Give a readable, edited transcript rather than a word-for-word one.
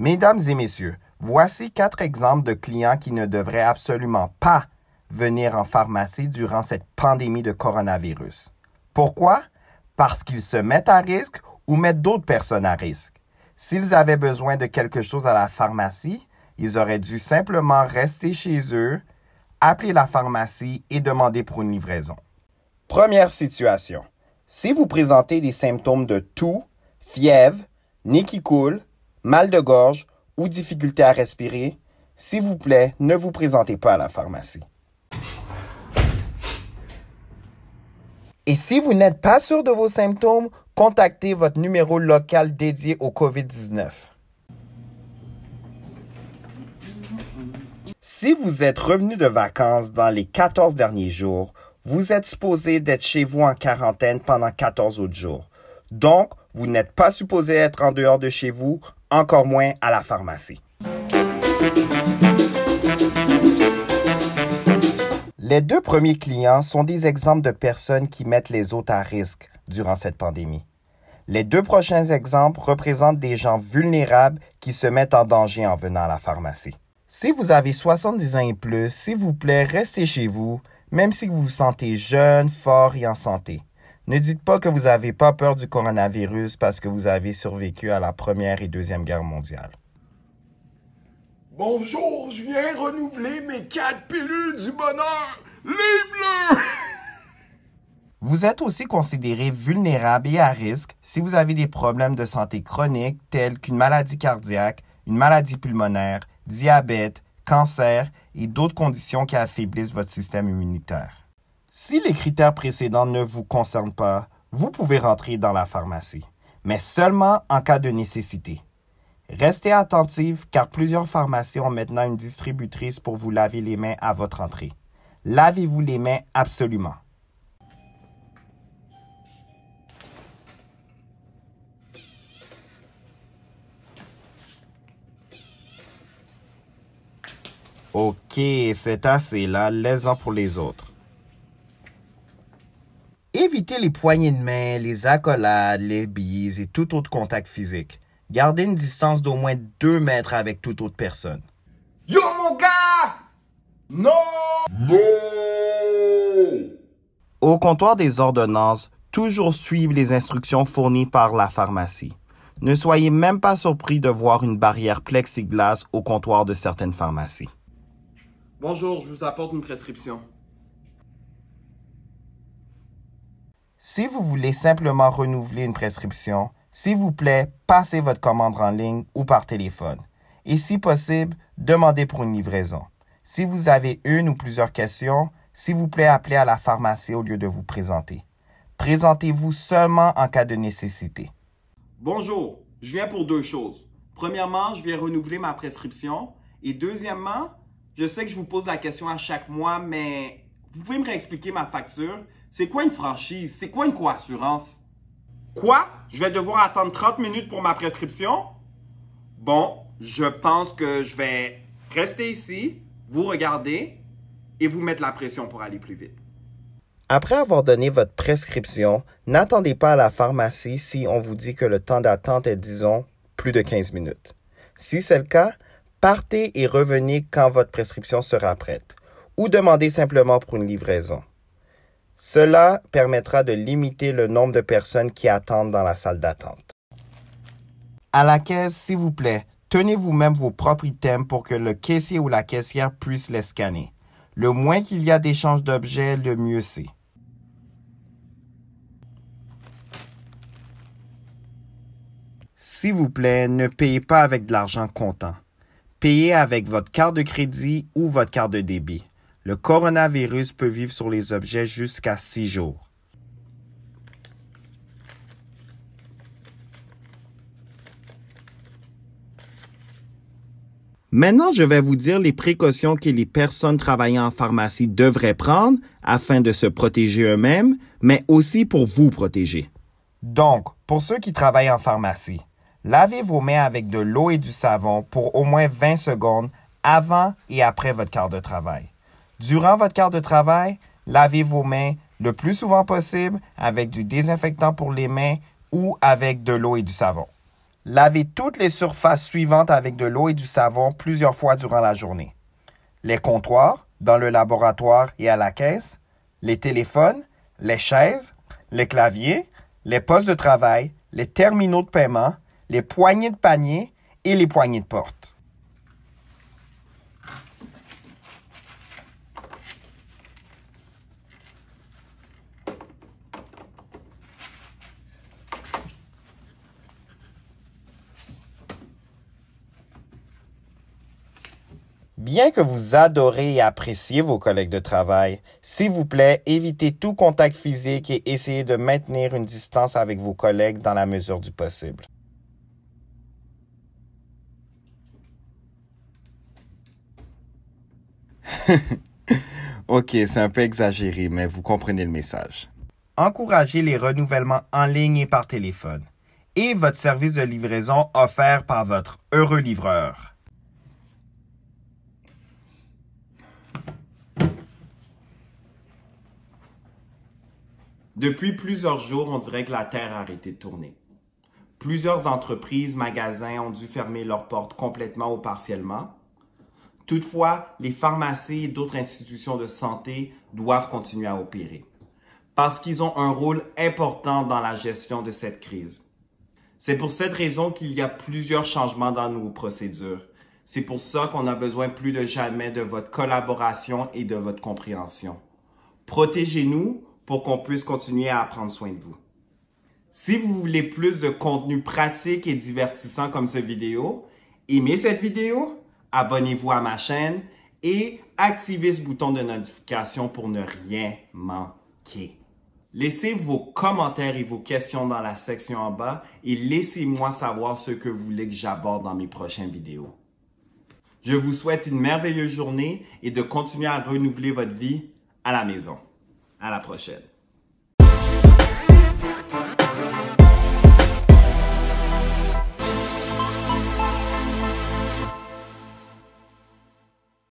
Mesdames et messieurs, voici 4 exemples de clients qui ne devraient absolument pas venir en pharmacie durant cette pandémie de coronavirus. Pourquoi? Parce qu'ils se mettent à risque ou mettent d'autres personnes à risque. S'ils avaient besoin de quelque chose à la pharmacie, ils auraient dû simplement rester chez eux, appeler la pharmacie et demander pour une livraison. Première situation. Si vous présentez des symptômes de toux, fièvre, nez qui coule, mal de gorge ou difficulté à respirer, s'il vous plaît, ne vous présentez pas à la pharmacie. Et si vous n'êtes pas sûr de vos symptômes, contactez votre numéro local dédié au COVID-19. Si vous êtes revenu de vacances dans les 14 derniers jours, vous êtes supposé d'être chez vous en quarantaine pendant 14 autres jours. Donc, vous n'êtes pas supposé être en dehors de chez vous, encore moins à la pharmacie. Les 2 premiers clients sont des exemples de personnes qui mettent les autres à risque durant cette pandémie. Les 2 prochains exemples représentent des gens vulnérables qui se mettent en danger en venant à la pharmacie. Si vous avez 70 ans et plus, s'il vous plaît, restez chez vous, même si vous vous sentez jeune, fort et en santé. Ne dites pas que vous n'avez pas peur du coronavirus parce que vous avez survécu à la Première et Deuxième Guerre mondiale. Bonjour, je viens renouveler mes 4 pilules du bonheur, les bleus! Vous êtes aussi considéré vulnérable et à risque si vous avez des problèmes de santé chroniques tels qu'une maladie cardiaque, une maladie pulmonaire, diabète, cancer et d'autres conditions qui affaiblissent votre système immunitaire. Si les critères précédents ne vous concernent pas, vous pouvez rentrer dans la pharmacie, mais seulement en cas de nécessité. Restez attentifs car plusieurs pharmacies ont maintenant une distributrice pour vous laver les mains à votre entrée. Lavez-vous les mains absolument. OK, c'est assez là, laissez-en pour les autres. Évitez les poignées de main, les accolades, les bises et tout autre contact physique. Gardez une distance d'au moins 2 mètres avec toute autre personne. Yo mon gars! Non! Au comptoir des ordonnances, toujours suivre les instructions fournies par la pharmacie. Ne soyez même pas surpris de voir une barrière plexiglas au comptoir de certaines pharmacies. Bonjour, je vous apporte une prescription. Si vous voulez simplement renouveler une prescription, s'il vous plaît, passez votre commande en ligne ou par téléphone. Et si possible, demandez pour une livraison. Si vous avez une ou plusieurs questions, s'il vous plaît, appelez à la pharmacie au lieu de vous présenter. Présentez-vous seulement en cas de nécessité. Bonjour, je viens pour 2 choses. Premièrement, je viens renouveler ma prescription. Et deuxièmement, je sais que je vous pose la question à chaque mois, mais vous pouvez me réexpliquer ma facture? C'est quoi une franchise? C'est quoi une coassurance? Quoi? Je vais devoir attendre 30 minutes pour ma prescription? Bon, je pense que je vais rester ici, vous regarder et vous mettre la pression pour aller plus vite. Après avoir donné votre prescription, n'attendez pas à la pharmacie si on vous dit que le temps d'attente est, disons, plus de 15 minutes. Si c'est le cas, partez et revenez quand votre prescription sera prête ou demandez simplement pour une livraison. Cela permettra de limiter le nombre de personnes qui attendent dans la salle d'attente. À la caisse, s'il vous plaît, tenez vous-même vos propres items pour que le caissier ou la caissière puisse les scanner. Le moins qu'il y a d'échange d'objets, le mieux c'est. S'il vous plaît, ne payez pas avec de l'argent comptant. Payez avec votre carte de crédit ou votre carte de débit. Le coronavirus peut vivre sur les objets jusqu'à 6 jours. Maintenant, je vais vous dire les précautions que les personnes travaillant en pharmacie devraient prendre afin de se protéger eux-mêmes, mais aussi pour vous protéger. Donc, pour ceux qui travaillent en pharmacie, lavez vos mains avec de l'eau et du savon pour au moins 20 secondes avant et après votre quart de travail. Durant votre quart de travail, lavez vos mains le plus souvent possible avec du désinfectant pour les mains ou avec de l'eau et du savon. Lavez toutes les surfaces suivantes avec de l'eau et du savon plusieurs fois durant la journée. Les comptoirs, dans le laboratoire et à la caisse, les téléphones, les chaises, les claviers, les postes de travail, les terminaux de paiement, les poignées de panier et les poignées de porte. Bien que vous adorez et appréciez vos collègues de travail, s'il vous plaît, évitez tout contact physique et essayez de maintenir une distance avec vos collègues dans la mesure du possible. Ok, c'est un peu exagéré, mais vous comprenez le message. Encouragez les renouvellements en ligne et par téléphone. Et votre service de livraison offert par votre heureux livreur. Depuis plusieurs jours, on dirait que la Terre a arrêté de tourner. Plusieurs entreprises, magasins ont dû fermer leurs portes complètement ou partiellement. Toutefois, les pharmacies et d'autres institutions de santé doivent continuer à opérer parce qu'ils ont un rôle important dans la gestion de cette crise. C'est pour cette raison qu'il y a plusieurs changements dans nos procédures. C'est pour ça qu'on a besoin plus de jamais de votre collaboration et de votre compréhension. Protégez-nous pour qu'on puisse continuer à prendre soin de vous. Si vous voulez plus de contenu pratique et divertissant comme cette vidéo, aimez cette vidéo, abonnez-vous à ma chaîne et activez ce bouton de notification pour ne rien manquer. Laissez vos commentaires et vos questions dans la section en bas et laissez-moi savoir ce que vous voulez que j'aborde dans mes prochaines vidéos. Je vous souhaite une merveilleuse journée et de continuer à renouveler votre vie à la maison. À la prochaine.